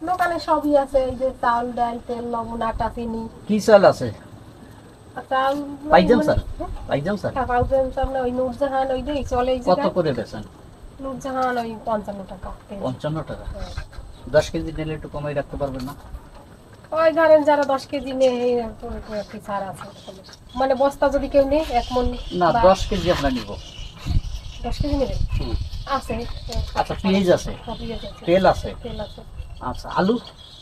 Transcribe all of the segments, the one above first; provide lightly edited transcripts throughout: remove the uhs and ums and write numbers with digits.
দোকানে সবই আছে, এই যে চাল, ডাল, তেল, লবণ, আটা, চিনি। কি চাল আছে? চাল Paijam sir, Paijam sir. Powder চাল ওই নূরজাহান, ওই যে চলে। কত করে বেচেন? নূরজাহান ওই 55 টাকা। 55 টাকা। 10 কেজি নিলে একটু কমাই রাখতে পারবেন না? ওই ধরেন যারা 10 কেজি নেয় একটু ছাড় আছে, মানে বস্তা যদি কেউ নেয় 1 মণ না 10 কেজি আমরা নিব। 10 কেজি নেবেন? আছে। আচ্ছা, পেঁয়াজ আছে, তেল আছে, আচ্ছা আলু?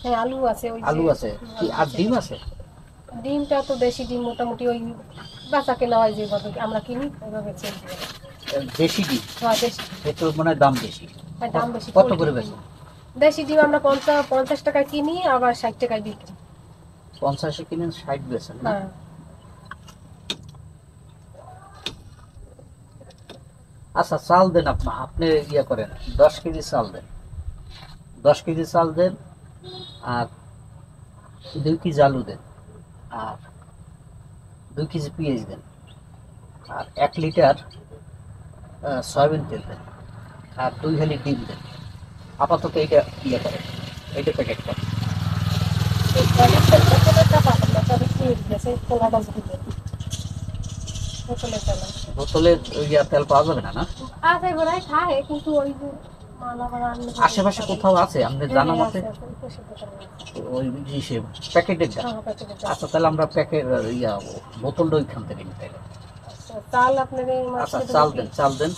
হ্যাঁ আলু আছে, ওই আলু আছে কি, আর ডিম আছে? ডিমটা তো দেশি ডিম মোটামুটি ওই বাচ্চা কেনা হয় যেভাবে আমরা কিনি ওইভাবে চেল দিই। দেশি ডিম? হ্যাঁ দেশি। একটু মানে দাম বেশি। হ্যাঁ দাম বেশি। কত করে বেচেন? দেশি ডিম আমরা 50 টাকায় কিনি, আবার 60 টাকায় বিক্রি। 50 এ কিনেন, 60 বেচেন না? হ্যাঁ। আচ্ছা চাল দেন, আপনি ইয়ে করেন, 10 কেজি চাল দেন, 10 কেজি চাল দেন, আর 2 কেজি আলু দেন, আর 2 কেজি পেঁয়াজ দেন, আর 1 লিটার সয়াবিন তেল দেন, আর 2 হালি ডিম দেন। আপাতত এইটা ইয়ে করেন, এইটা প্যাকেট করেন। বোতলে ইয়া তেল পাওয়া যাবে না? না আশেপাশে কোথাও আছে আমাদের জানা মতে? ওই প্যাকেটের দাম? আচ্ছা তাহলে আমরা প্যাকেট ইয়া বোতলটা ওইখান থেকে নিতে হবে। আচ্ছা চাল দেন, চাল দেন।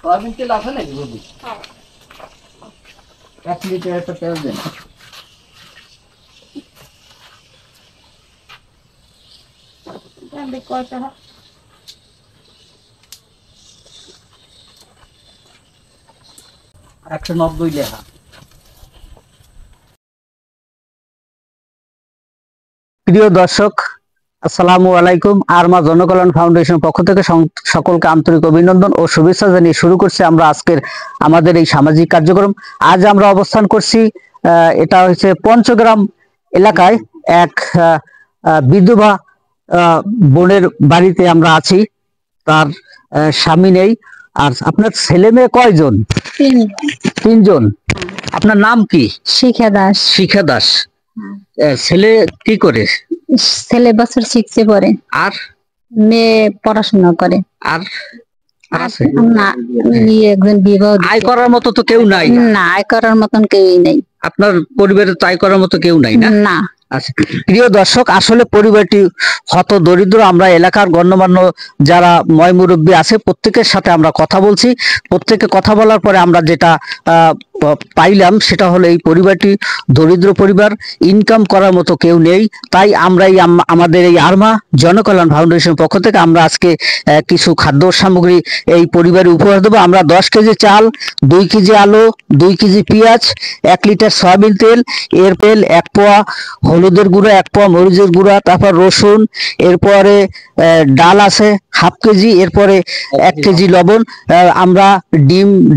সয়াবিন তেল আছে নাকি বৌদি? 1 লিটার একটা তেল দেন। কয়টা? 190 লেখা। প্রিয় দর্শক, আসসালামু আলাইকুম। আরমা জনকল্যাণ ফাউন্ডেশন পক্ষ থেকে সকলকে আন্তরিক অভিনন্দন ও শুভেচ্ছা জানিয়ে শুরু করছি আমরা আজকের আমাদের এই সামাজিক কার্যক্রম। আজ আমরা অবস্থান করছি, এটা হচ্ছে পঞ্চগ্রাম এলাকায় এক বিধবা বোনের বাড়িতে আমরা আছি। তার স্বামী নেই। আর আপনার ছেলে মেয়ে কয়জন? 3জন। আপনার নাম কি? শিখা দাস। শিখা দাস। ছেলে কি করে? ছেলে বছর 6-এ পড়ে। আর মেয়ে পড়াশোনা করে। আর আছে না, একজন বিবাহ। আয় করার মতো তো কেউ নাই? না, আয় করার মতন কেউই নেই। আপনার পরিবারে তো আয় করার মতো কেউ নাই? না না। আচ্ছা প্রিয় দর্শক, আসলে পরিবারটি হত দরিদ্র। আমরা এলাকার গণ্যমান্য যারা ময়মুরব্বী আছে প্রত্যেকের সাথে আমরা কথা বলছি। প্রত্যেকে কথা বলার পরে আমরা যেটা পাইলাম সেটা হলো এই পরিবারটি দরিদ্র পরিবার, ইনকাম করার মতো কেউ নেই। তাই আমরা আমাদের এই আরমা জনকল্যাণ ফাউন্ডেশন পক্ষ থেকে আমরা আজকে কিছু খাদ্য সামগ্রী এই পরিবারে উপহার দেবো। আমরা 10 কেজি চাল, 2 কেজি আলু, 2 কেজি পেঁয়াজ, 1 লিটার সয়াবিন তেল, এর তেল 1 পোয়া, হলুদের গুঁড়া 1 পোয়া, মরিচের গুঁড়া, তারপর রসুন, এরপরে ডাল আছে হাফ কেজি, এরপরে 1 কেজি লবণ। আমরা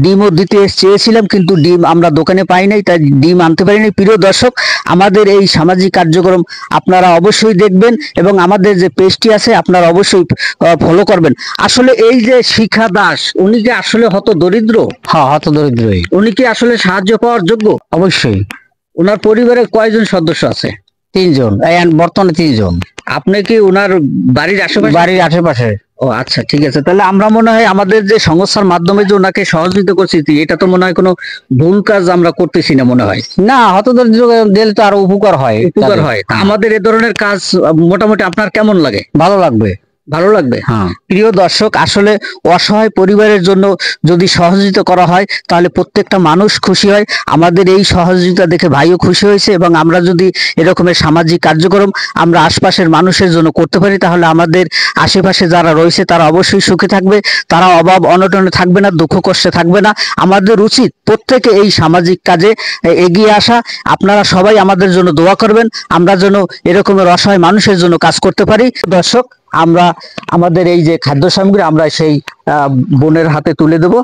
ডিমও দিতে চেয়েছিলাম কিন্তু ডিম আমরা দোকানে পাই নাই, তাই ডিম আনতে পারিনি। প্রিয় দর্শক, আমাদের এই সামাজিক কার্যক্রম আপনারা অবশ্যই দেখবেন এবং আমাদের যে পেজটি আছে আপনারা অবশ্যই ফলো করবেন। আসলে এই যে শিখা দাস, উনি কি আসলে হত দরিদ্র? হ্যাঁ, হত দরিদ্রই। উনি কি আসলে সাহায্য পাওয়ার যোগ্য? অবশ্যই। ওনার পরিবারে কয়জন সদস্য আছে? 3জন, বর্তমানে 3জন। আপনি কি ওনার বাড়ির আশেপাশে? বাড়ির আশেপাশে। ও আচ্ছা ঠিক আছে। তাহলে আমরা মনে হয় আমাদের যে সংস্থার মাধ্যমে যে ওনাকে সহযোগিতা করছি, এটা তো মনে হয় কোনো ভুল কাজ আমরা করতেছি না মনে হয়। না, হত দরিদ্র দিলে তো আরো উপকার হয়। উপকার হয়। আমাদের এ ধরনের কাজ মোটামুটি আপনার কেমন লাগে? ভালো লাগবে। ভালো লাগবে। হ্যাঁ। প্রিয় দর্শক, আসলে অসহায় পরিবারের জন্য যদি সহযোগিতা করা হয় তাহলে প্রত্যেকটা মানুষ খুশি হয়। আমাদের এই সহযোগিতা দেখে ভাইও খুশি হয়েছে এবং আমরা যদি এরকমের সামাজিক কার্যক্রম আমরা আশপাশের মানুষের জন্য করতে পারি তাহলে আমাদের আশেপাশে যারা রয়েছে তারা অবশ্যই সুখে থাকবে, তারা অভাব অনটনে থাকবে না, দুঃখ কষ্টে থাকবে না। আমাদের উচিত প্রত্যেকে এই সামাজিক কাজে এগিয়ে আসা। আপনারা সবাই আমাদের জন্য দোয়া করবেন, আমরা যেন এরকমের অসহায় মানুষের জন্য কাজ করতে পারি। দর্শক, আমরা আমাদের এই যে খাদ্য সামগ্রী আমরা সেই বোনের হাতে তুলে দেব।